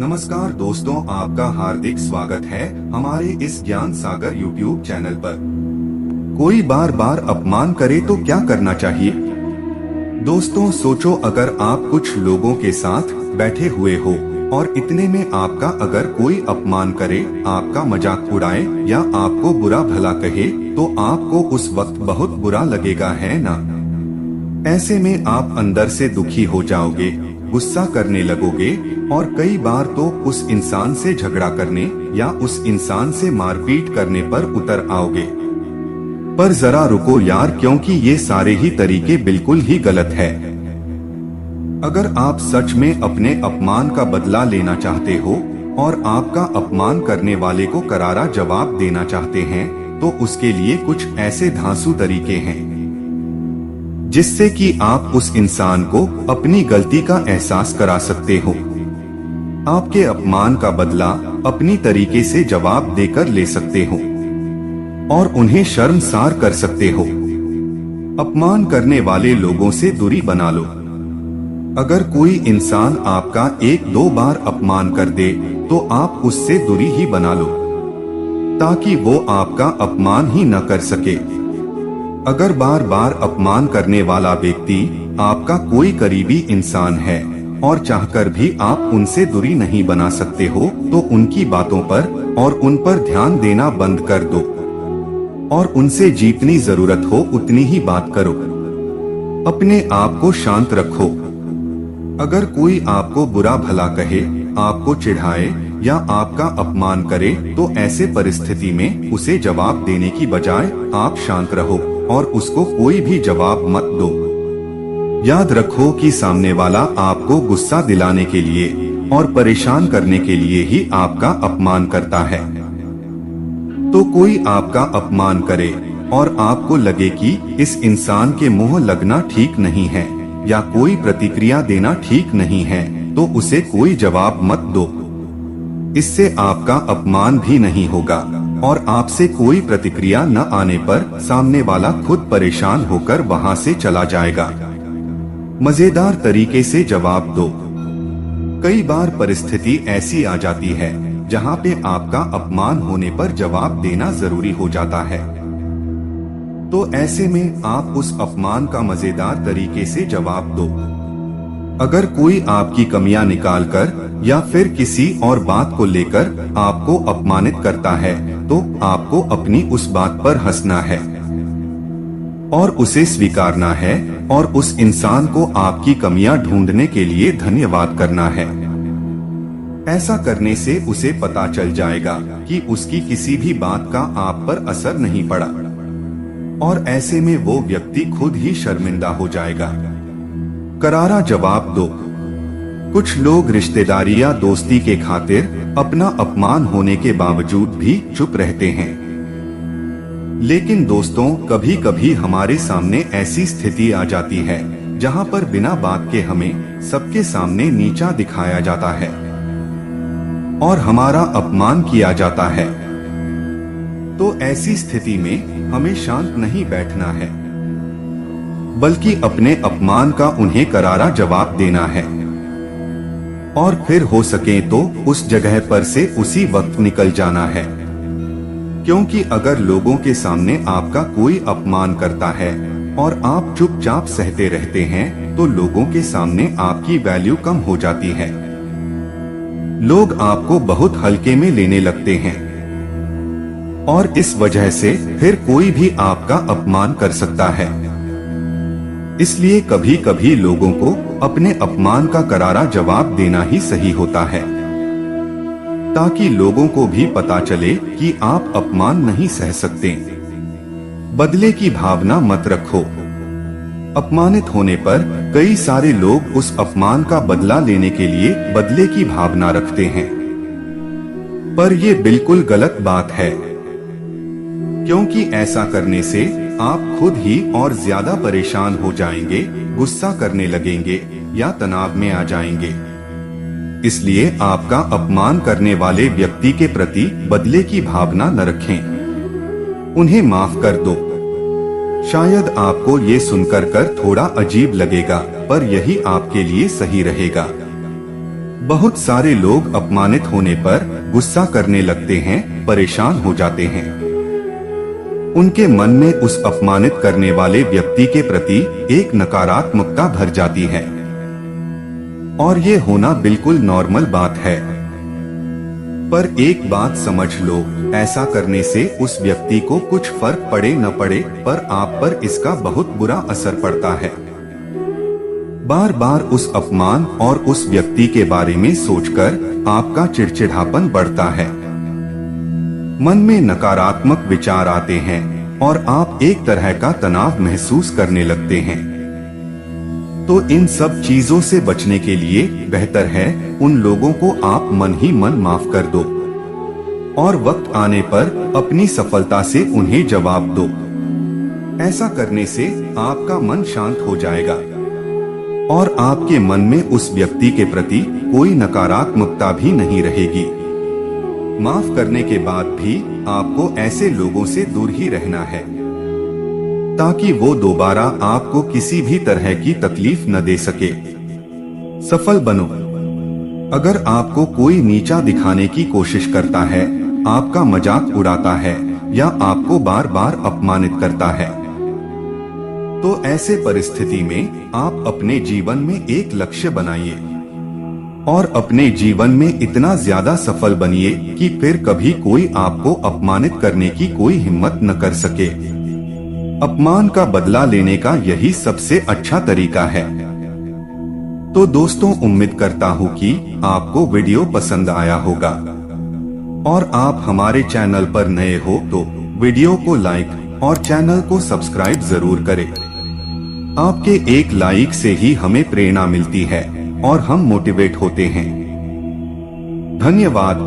नमस्कार दोस्तों, आपका हार्दिक स्वागत है हमारे इस ज्ञान सागर YouTube चैनल पर। कोई बार बार अपमान करे तो क्या करना चाहिए? दोस्तों सोचो, अगर आप कुछ लोगों के साथ बैठे हुए हो और इतने में आपका अगर कोई अपमान करे, आपका मजाक उड़ाए या आपको बुरा भला कहे, तो आपको उस वक्त बहुत बुरा लगेगा, है ना? ऐसे में आप अंदर से दुखी हो जाओगे, गुस्सा करने लगोगे और कई बार तो उस इंसान से झगड़ा करने या उस इंसान से मारपीट करने पर उतर आओगे। पर जरा रुको यार, क्योंकि ये सारे ही तरीके बिल्कुल ही गलत है। अगर आप सच में अपने अपमान का बदला लेना चाहते हो और आपका अपमान करने वाले को करारा जवाब देना चाहते हैं, तो उसके लिए कुछ ऐसे धांसू तरीके हैं जिससे कि आप उस इंसान को अपनी गलती का एहसास करा सकते हो। आपके अपमान का बदला अपनी तरीके से जवाब देकर ले सकते हो और उन्हें शर्मसार कर सकते हो। अपमान करने वाले लोगों से दूरी बना लो। अगर कोई इंसान आपका एक दो बार अपमान कर दे तो आप उससे दूरी ही बना लो, ताकि वो आपका अपमान ही न कर सके। अगर बार बार अपमान करने वाला व्यक्ति आपका कोई करीबी इंसान है और चाहकर भी आप उनसे दूरी नहीं बना सकते हो, तो उनकी बातों पर और उन पर ध्यान देना बंद कर दो और उनसे जितनी जरूरत हो उतनी ही बात करो। अपने आप को शांत रखो। अगर कोई आपको बुरा भला कहे, आपको चिढ़ाए या आपका अपमान करे, तो ऐसे परिस्थिति में उसे जवाब देने की बजाय आप शांत रहो और उसको कोई भी जवाब मत दो। याद रखो कि सामने वाला आपको गुस्सा दिलाने के लिए और परेशान करने के लिए ही आपका अपमान करता है। तो कोई आपका अपमान करे और आपको लगे कि इस इंसान के मुंह लगना ठीक नहीं है या कोई प्रतिक्रिया देना ठीक नहीं है, तो उसे कोई जवाब मत दो। इससे आपका अपमान भी नहीं होगा और आपसे कोई प्रतिक्रिया न आने पर सामने वाला खुद परेशान होकर वहां से चला जाएगा। मजेदार तरीके से जवाब दो। कई बार परिस्थिति ऐसी आ जाती है जहां पे आपका अपमान होने पर जवाब देना जरूरी हो जाता है। तो ऐसे में आप उस अपमान का मजेदार तरीके से जवाब दो। अगर कोई आपकी कमियां निकालकर या फिर किसी और बात को लेकर आपको अपमानित करता है, तो आपको अपनी उस बात पर हंसना है और उसे स्वीकारना है और उस इंसान को आपकी कमियां ढूंढने के लिए धन्यवाद करना है। ऐसा करने से उसे पता चल जाएगा कि उसकी किसी भी बात का आप पर असर नहीं पड़ा और ऐसे में वो व्यक्ति खुद ही शर्मिंदा हो जाएगा। करारा जवाब दो। कुछ लोग रिश्तेदारी या दोस्ती के खातिर अपना अपमान होने के बावजूद भी चुप रहते हैं। लेकिन दोस्तों, कभी कभी हमारे सामने ऐसी स्थिति आ जाती है जहां पर बिना बात के हमें सबके सामने नीचा दिखाया जाता है और हमारा अपमान किया जाता है। तो ऐसी स्थिति में हमें शांत नहीं बैठना है, बल्कि अपने अपमान का उन्हें करारा जवाब देना है और फिर हो सके तो उस जगह पर से उसी वक्त निकल जाना है। क्योंकि अगर लोगों के सामने आपका कोई अपमान करता है और आप चुपचाप सहते रहते हैं, तो लोगों के सामने आपकी वैल्यू कम हो जाती है। लोग आपको बहुत हल्के में लेने लगते हैं और इस वजह से फिर कोई भी आपका अपमान कर सकता है। इसलिए कभी कभी लोगों को अपने अपमान का करारा जवाब देना ही सही होता है, ताकि लोगों को भी पता चले कि आप अपमान नहीं सह सकते। बदले की भावना मत रखो। अपमानित होने पर कई सारे लोग उस अपमान का बदला लेने के लिए बदले की भावना रखते हैं, पर ये बिल्कुल गलत बात है, क्योंकि ऐसा करने से आप खुद ही और ज्यादा परेशान हो जाएंगे, गुस्सा करने लगेंगे या तनाव में आ जाएंगे। इसलिए आपका अपमान करने वाले व्यक्ति के प्रति बदले की भावना न रखें, उन्हें माफ कर दो। शायद आपको ये सुनकर थोड़ा अजीब लगेगा, पर यही आपके लिए सही रहेगा। बहुत सारे लोग अपमानित होने पर गुस्सा करने लगते हैं, परेशान हो जाते हैं। उनके मन में उस अपमानित करने वाले व्यक्ति के प्रति एक नकारात्मकता भर जाती है और ये होना बिल्कुल नॉर्मल बात है। पर एक बात समझ लो, ऐसा करने से उस व्यक्ति को कुछ फर्क पड़े न पड़े, पर आप पर इसका बहुत बुरा असर पड़ता है। बार बार उस अपमान और उस व्यक्ति के बारे में सोचकर आपका चिड़चिड़ापन बढ़ता है, मन में नकारात्मक विचार आते हैं और आप एक तरह का तनाव महसूस करने लगते हैं। तो इन सब चीजों से बचने के लिए बेहतर है उन लोगों को आप मन ही मन माफ कर दो और वक्त आने पर अपनी सफलता से उन्हें जवाब दो। ऐसा करने से आपका मन शांत हो जाएगा और आपके मन में उस व्यक्ति के प्रति कोई नकारात्मकता भी नहीं रहेगी। माफ करने के बाद भी आपको ऐसे लोगों से दूर ही रहना है ताकि वो दोबारा आपको किसी भी तरह की तकलीफ न दे सके। सफल बनो। अगर आपको कोई नीचा दिखाने की कोशिश करता है, आपका मजाक उड़ाता है या आपको बार बार अपमानित करता है, तो ऐसे परिस्थिति में आप अपने जीवन में एक लक्ष्य बनाइए और अपने जीवन में इतना ज्यादा सफल बनिए कि फिर कभी कोई आपको अपमानित करने की कोई हिम्मत न कर सके। अपमान का बदला लेने का यही सबसे अच्छा तरीका है। तो दोस्तों, उम्मीद करता हूँ कि आपको वीडियो पसंद आया होगा और आप हमारे चैनल पर नए हो तो वीडियो को लाइक और चैनल को सब्सक्राइब जरूर करें। आपके एक लाइक से ही हमें प्रेरणा मिलती है और हम मोटिवेट होते हैं। धन्यवाद।